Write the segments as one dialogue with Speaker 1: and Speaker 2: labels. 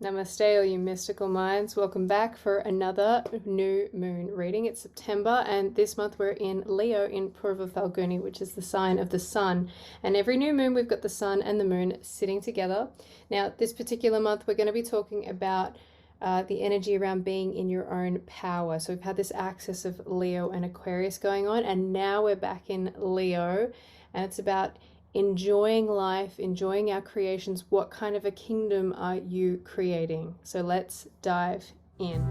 Speaker 1: Namaste, all you mystical minds. Welcome back for another new moon reading. It's September, and this month we're in Leo in Purva Phalguni, which is the sign of the sun. And every new moon, we've got the sun and the moon sitting together. Now, this particular month, we're going to be talking about the energy around being in your own power. So we've had this axis of Leo and Aquarius going on, and now we're back in Leo, and it's about enjoying life, enjoying our creations. What kind of a kingdom are you creating? So let's dive in.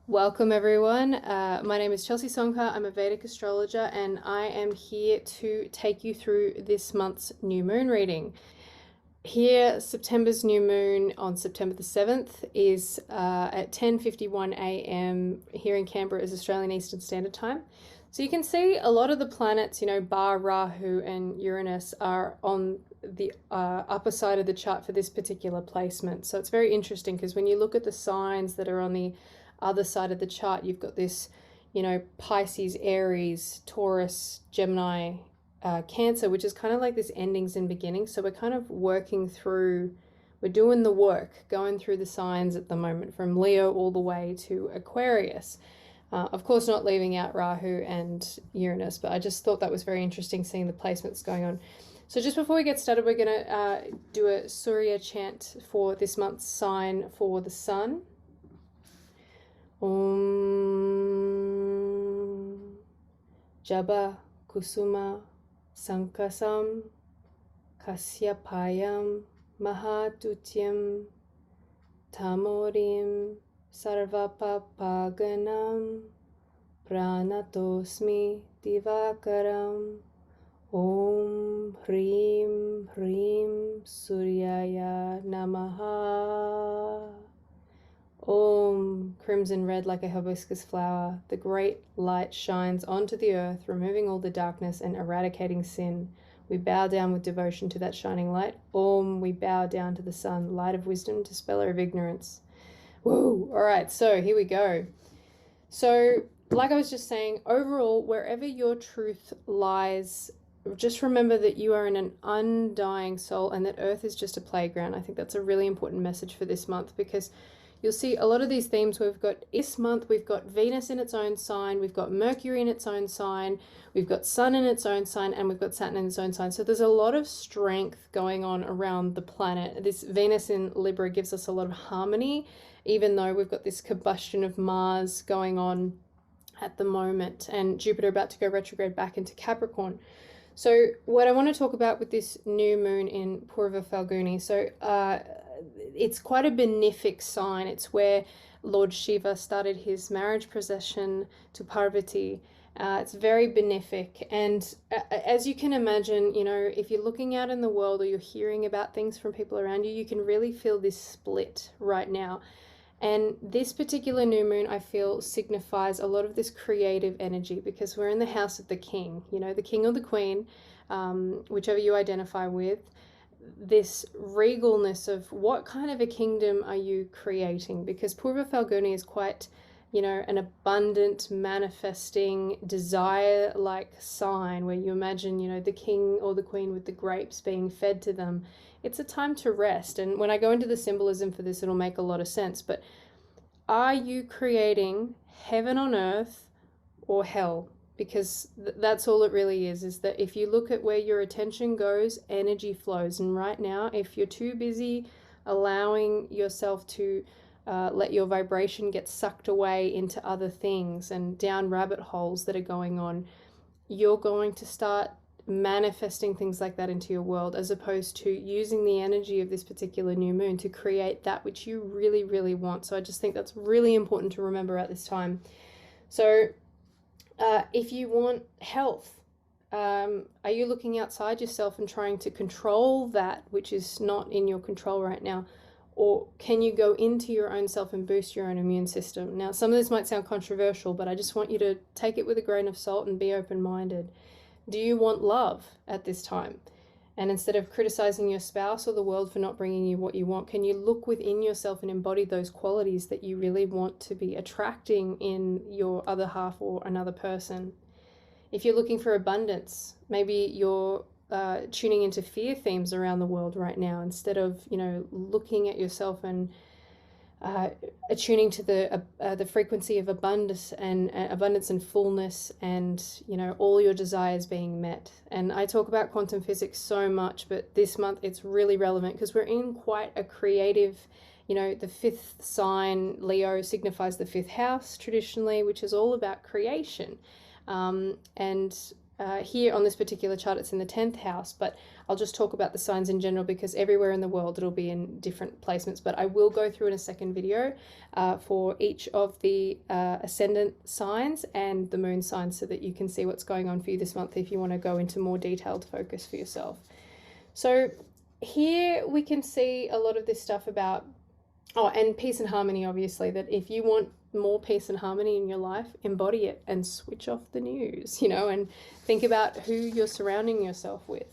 Speaker 1: Welcome everyone. My name is Chelsea Songkar. I'm a Vedic astrologer, and I am here to take you through this month's new moon reading. Here, September's new moon on September the 7th is at 10:51 a.m. here in Canberra is Australian Eastern Standard Time. So you can see a lot of the planets, Bar, Rahu and Uranus are on the upper side of the chart for this particular placement. So it's very interesting because when you look at the signs that are on the other side of the chart, you've got this, Pisces, Aries, Taurus, Gemini, Cancer, which is kind of like this endings and beginnings. So we're kind of working through, we're doing the work, going through the signs at the moment from Leo all the way to Aquarius. Of course, not leaving out Rahu and Uranus, but I just thought that was very interesting seeing the placements going on. So just before we get started, we're going to do a Surya Chant for this month's sign for the sun. Om Jaba Kusuma Sankasam Kasyapayam Mahatutyam Tamorim Sarvapapaganam Pranatosmi Divakaram Om Hrim Hrim Suryaya Namaha. Om, crimson red like a hibiscus flower, the great light shines onto the earth, removing all the darkness and eradicating sin. We bow down with devotion to that shining light. Om, we bow down to the sun, light of wisdom, dispeller of ignorance. Woo! All right, so here we go. So, like I was just saying, overall, wherever your truth lies, just remember that you are in an undying soul and that earth is just a playground. I think that's a really important message for this month because you'll see a lot of these themes this month we've got Venus in its own sign, we've got Mercury in its own sign, we've got Sun in its own sign, and we've got Saturn in its own sign. So there's a lot of strength going on around the planet. This Venus in Libra gives us a lot of harmony, even though we've got this combustion of Mars going on at the moment, and Jupiter about to go retrograde back into Capricorn. So what I want to talk about with this new moon in Purva Phalguni, it's quite a benefic sign. It's where Lord Shiva started his marriage procession to Parvati. It's very benefic. And as you can imagine, if you're looking out in the world or you're hearing about things from people around you, you can really feel this split right now. And this particular new moon, I feel, signifies a lot of this creative energy because we're in the house of the king, the king or the queen, whichever you identify with. This regalness of what kind of a kingdom are you creating, because Purva Phalguni is quite an abundant manifesting desire like sign where you imagine the king or the queen with the grapes being fed to them. It's a time to rest, and when I go into the symbolism for this it'll make a lot of sense. But are you creating heaven on earth or hell? Because that's all it really is that if you look at where your attention goes, energy flows. And right now, if you're too busy allowing yourself to let your vibration get sucked away into other things and down rabbit holes that are going on, you're going to start manifesting things like that into your world, as opposed to using the energy of this particular new moon to create that which you really, really want. So I just think that's really important to remember at this time. So if you want health, are you looking outside yourself and trying to control that which is not in your control right now? Or can you go into your own self and boost your own immune system? Now, some of this might sound controversial, but I just want you to take it with a grain of salt and be open-minded. Do you want love at this time? And instead of criticizing your spouse or the world for not bringing you what you want, can you look within yourself and embody those qualities that you really want to be attracting in your other half or another person? If you're looking for abundance, maybe you're tuning into fear themes around the world right now, instead of, looking at yourself and attuning to the frequency of abundance and fullness, and all your desires being met. And I talk about quantum physics so much, but this month it's really relevant because we're in quite a creative, the fifth sign, Leo, signifies the fifth house traditionally, which is all about creation. Here on this particular chart, it's in the 10th house, but I'll just talk about the signs in general because everywhere in the world it'll be in different placements. But I will go through in a second video for each of the ascendant signs and the moon signs, so that you can see what's going on for you this month if you want to go into more detailed focus for yourself. So here we can see a lot of this stuff about, and peace and harmony, obviously, that if you want more peace and harmony in your life, embody it and switch off the news, and think about who you're surrounding yourself with.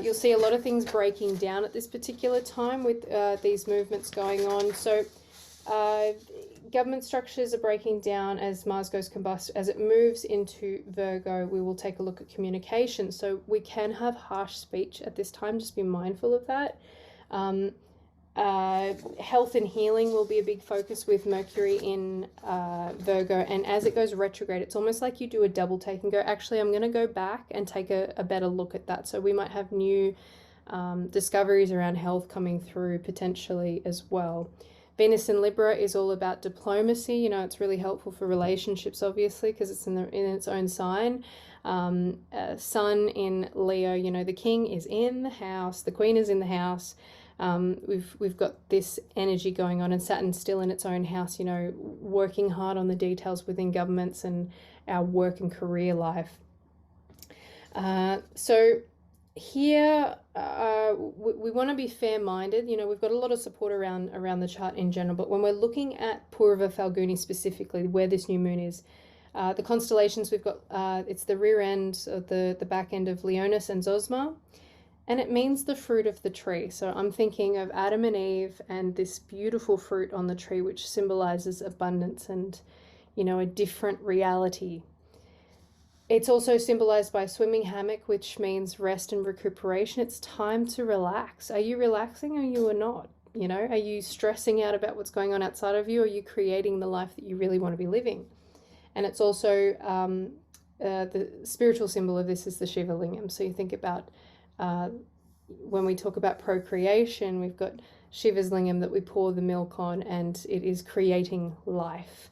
Speaker 1: You'll see a lot of things breaking down at this particular time with these movements going on. So government structures are breaking down as Mars goes combust. As it moves into Virgo, we will take a look at communication. So we can have harsh speech at this time. Just be mindful of that. Health and healing will be a big focus with Mercury in Virgo, and as it goes retrograde, it's almost like you do a double take and go, actually, I'm going to go back and take a better look at that. So we might have new discoveries around health coming through potentially as well. Venus in Libra is all about diplomacy. It's really helpful for relationships, obviously, because it's in its own sign. Sun in Leo, the king is in the house, the queen is in the house. We've got this energy going on, and Saturn's still in its own house, working hard on the details within governments and our work and career life. So here we want to be fair-minded. We've got a lot of support around the chart in general, but when we're looking at Purva Phalguni specifically, where this new moon is, the constellations we've got, it's the rear end of the back end of Leonis and Zosma. And it means the fruit of the tree. So I'm thinking of Adam and Eve and this beautiful fruit on the tree, which symbolizes abundance and, a different reality. It's also symbolized by a swimming hammock, which means rest and recuperation. It's time to relax. Are you relaxing or you are not? Are you stressing out about what's going on outside of you? Or are you creating the life that you really want to be living? And it's also the spiritual symbol of this is the Shiva Lingam. So you think about when we talk about procreation, we've got Shiva's lingam that we pour the milk on, and it is creating life.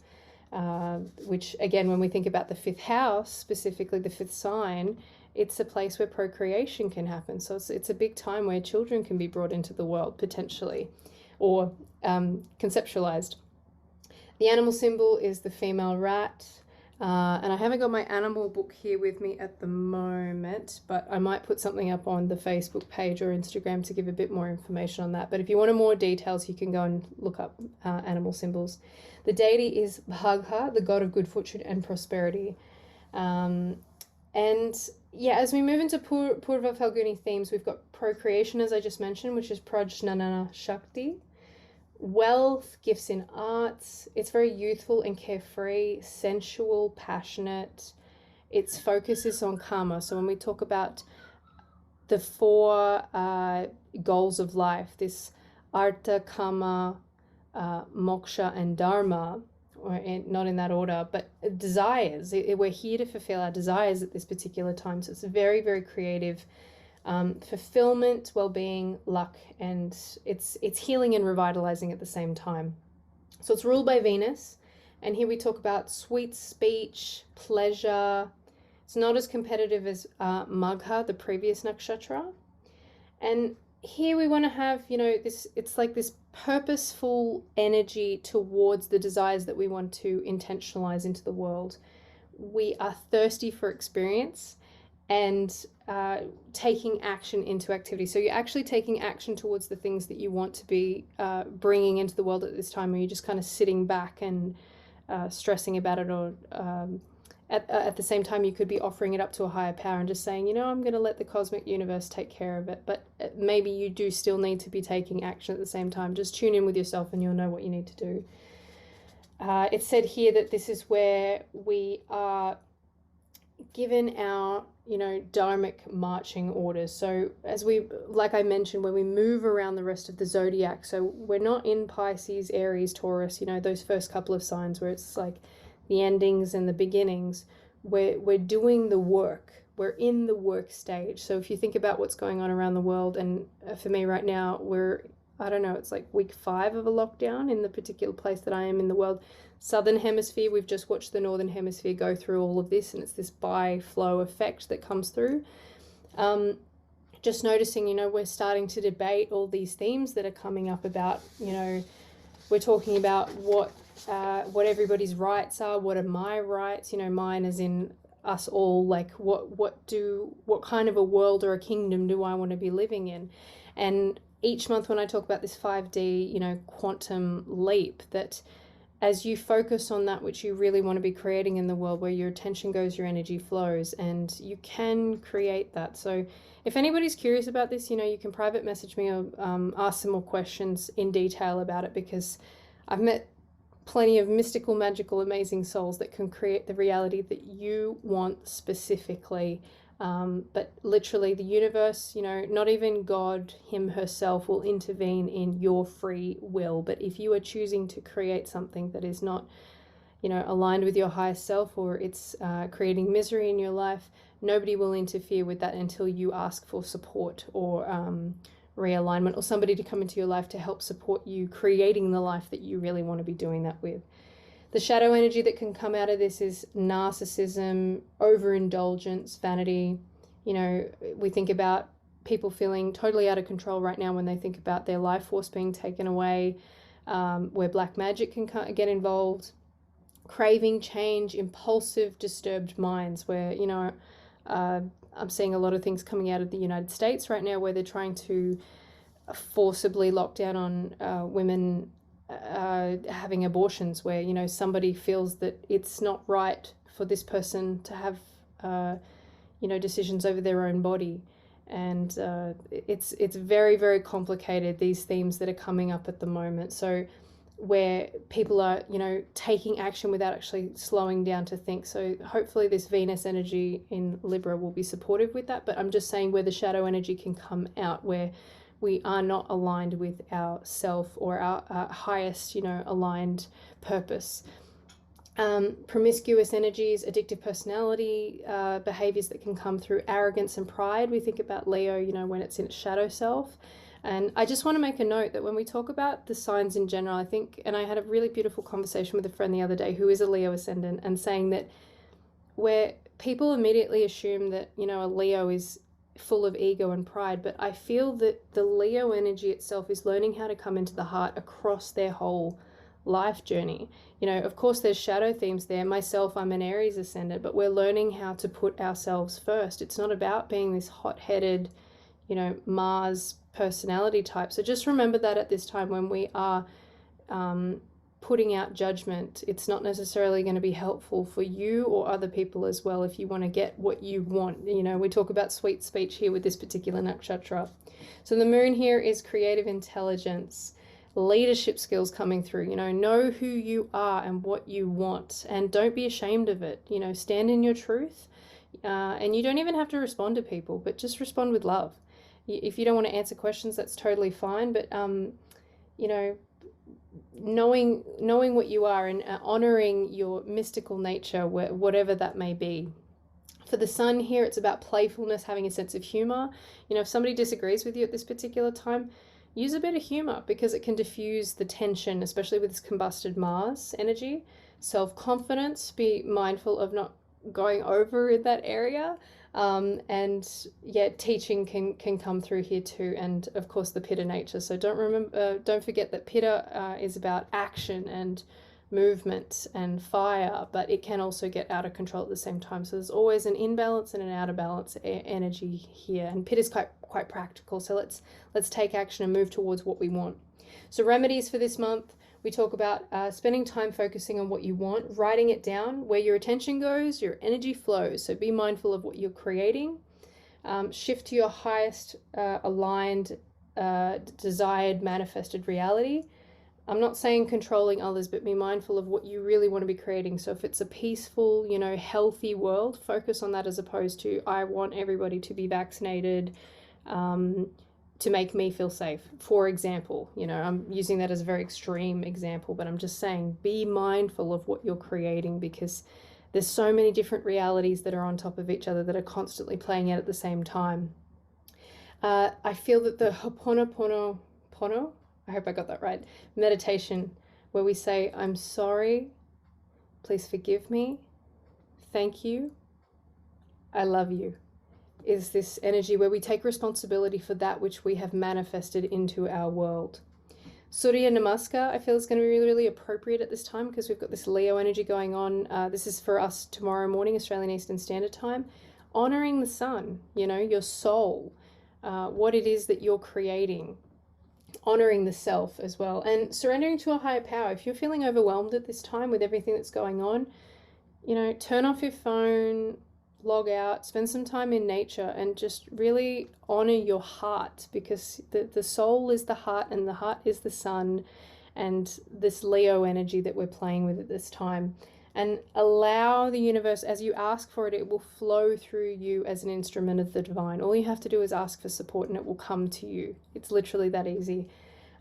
Speaker 1: Which, again, when we think about the fifth house, specifically the fifth sign, it's a place where procreation can happen. So it's a big time where children can be brought into the world, potentially, or conceptualized. The animal symbol is the female rat. And I haven't got my animal book here with me at the moment, but I might put something up on the Facebook page or Instagram to give a bit more information on that. But if you wanted more details, you can go and look up animal symbols. The deity is Bhagha, the god of good fortune and prosperity. And yeah, as we move into Purva Phalguni themes, we've got procreation, as I just mentioned, which is Prajnana Shakti. Wealth, gifts in arts. It's very youthful and carefree, sensual, passionate. Its focus is on karma. So when we talk about the four goals of life, this artha, kama, moksha, and dharma, not in that order, but desires. We're here to fulfill our desires at this particular time. So it's very, very creative. Fulfillment, well-being, luck, and it's healing and revitalizing at the same time. So it's ruled by Venus, and here we talk about sweet speech, pleasure. It's not as competitive as Magha, the previous nakshatra. And here we want to have, this, it's like this purposeful energy towards the desires that we want to intentionalize into the world. We are thirsty for experience and taking action into activity. So you're actually taking action towards the things that you want to be bringing into the world at this time, or you're just kind of sitting back and stressing about it, or at the same time, you could be offering it up to a higher power and just saying, I'm going to let the cosmic universe take care of it. But maybe you do still need to be taking action at the same time. Just tune in with yourself and you'll know what you need to do. It said here that this is where we are given our, dharmic marching orders. So like I mentioned, when we move around the rest of the zodiac, so we're not in Pisces, Aries, Taurus, those first couple of signs where it's like the endings and the beginnings. We're doing the work. We're in the work stage. So if you think about what's going on around the world, and for me right now, it's like week 5 of a lockdown in the particular place that I am in the world. Southern hemisphere, we've just watched the northern hemisphere go through all of this, and it's this bi-flow effect that comes through. Just noticing, we're starting to debate all these themes that are coming up about, we're talking about what everybody's rights are. What are my rights? Mine as in us all. Like what kind of a world or a kingdom do I want to be living in? And each month when I talk about this 5D, quantum leap, that as you focus on that which you really want to be creating in the world, where your attention goes, your energy flows, and you can create that. So if anybody's curious about this, you can private message me or ask some more questions in detail about it, because I've met plenty of mystical, magical, amazing souls that can create the reality that you want specifically. But literally the universe, not even God, him, herself, will intervene in your free will. But if you are choosing to create something that is not, aligned with your highest self, or it's creating misery in your life, nobody will interfere with that until you ask for support or realignment, or somebody to come into your life to help support you creating the life that you really want to be doing that with. The shadow energy that can come out of this is narcissism, overindulgence, vanity. We think about people feeling totally out of control right now when they think about their life force being taken away, where black magic can get involved, craving change, impulsive, disturbed minds, where, I'm seeing a lot of things coming out of the United States right now where they're trying to forcibly lock down on women having abortions, where, somebody feels that it's not right for this person to have, decisions over their own body. And it's very, very complicated, these themes that are coming up at the moment. So where people are, taking action without actually slowing down to think. So hopefully this Venus energy in Libra will be supportive with that. But I'm just saying where the shadow energy can come out, where we are not aligned with our self or our highest, aligned purpose. Promiscuous energies, addictive personality, behaviors that can come through arrogance and pride. We think about Leo, when it's in its shadow self. And I just want to make a note that when we talk about the signs in general, I think, and I had a really beautiful conversation with a friend the other day who is a Leo ascendant, and saying that where people immediately assume that, a Leo is full of ego and pride, but I feel that the Leo energy itself is learning how to come into the heart across their whole life journey. Of course there's shadow themes there. Myself, I'm an Aries ascendant, but we're learning how to put ourselves first. It's not about being this hot-headed, Mars personality type. So just remember that at this time when we are putting out judgment, it's not necessarily going to be helpful for you or other people as well if you want to get what you want. We talk about sweet speech here with this particular nakshatra. So the moon here is creative intelligence, leadership skills coming through. Know who you are and what you want, and don't be ashamed of it. Stand in your truth, and you don't even have to respond to people, but just respond with love. If you don't want to answer questions, that's totally fine. But, knowing what you are and honoring your mystical nature, whatever that may be. For the sun here, it's about playfulness, having a sense of humor. If somebody disagrees with you at this particular time, use a bit of humor, because it can diffuse the tension, especially with this combusted Mars energy. Self-confidence, be mindful of not going over in that area. And yeah, teaching can come through here too, and of course the Pitta nature. So don't forget that Pitta is about action and movement and fire, but it can also get out of control at the same time. So there's always an imbalance and an out of balance energy here, and Pitta is quite practical. So let's take action and move towards what we want. So remedies for this month: We talk about spending time focusing on what you want, writing it down. Where your attention goes, your energy flows. So be mindful of what you're creating. Shift to your highest aligned, desired, manifested reality. I'm not saying controlling others, but be mindful of what you really want to be creating. So if it's a peaceful, you know, healthy world, focus on that as opposed to, I want everybody to be vaccinated to make me feel safe. For example, you know, I'm using that as a very extreme example, but I'm just saying be mindful of what you're creating, because there's so many different realities that are on top of each other that are constantly playing out at the same time. I feel that the Ho'oponopono, I hope I got that right, meditation, where we say, I'm sorry, please forgive me, thank you, I love you, is this energy where we take responsibility for that which we have manifested into our world. Surya Namaskar, I feel, is going to be really, really appropriate at this time because we've got this Leo energy going on. This is for us tomorrow morning, Australian Eastern Standard Time. Honoring the sun, you know, your soul, what it is that you're creating. Honoring the self as well, and surrendering to a higher power. If you're feeling overwhelmed at this time with everything that's going on, you know, turn off your phone, log out, spend some time in nature, and just really honor your heart, because the soul is the heart and the heart is the sun, and this Leo energy that we're playing with at this time. And allow the universe, as you ask for it, it will flow through you as an instrument of the divine. All you have to do is ask for support and it will come to you. It's literally that easy.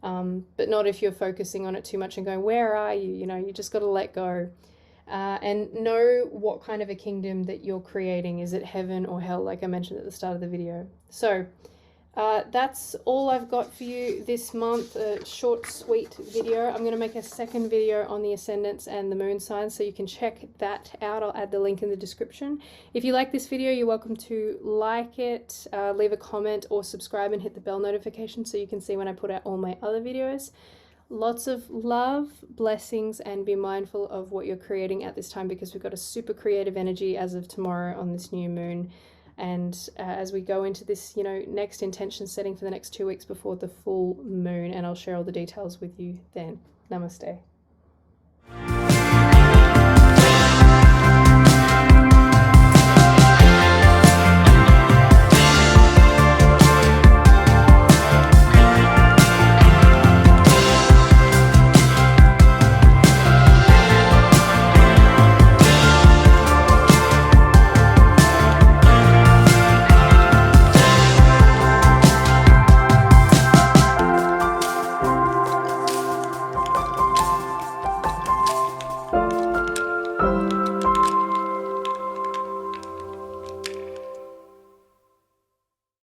Speaker 1: But not if you're focusing on it too much and going, where are you? You know, you just got to let go. And know what kind of a kingdom that you're creating. Is it heaven or hell, like I mentioned at the start of the video? So that's all I've got for you this month. A short, sweet video. I'm going to make a second video on the ascendants and the moon signs, so you can check that out. I'll add the link in the description. If you like this video, you're welcome to like it, leave a comment, or subscribe and hit the bell notification so you can see when I put out all my other videos. Lots of love, blessings, and be mindful of what you're creating at this time, because we've got a super creative energy as of tomorrow on this new moon. And as we go into this, you know, next intention setting for the next 2 weeks before the full moon, and I'll share all the details with you then. Namaste.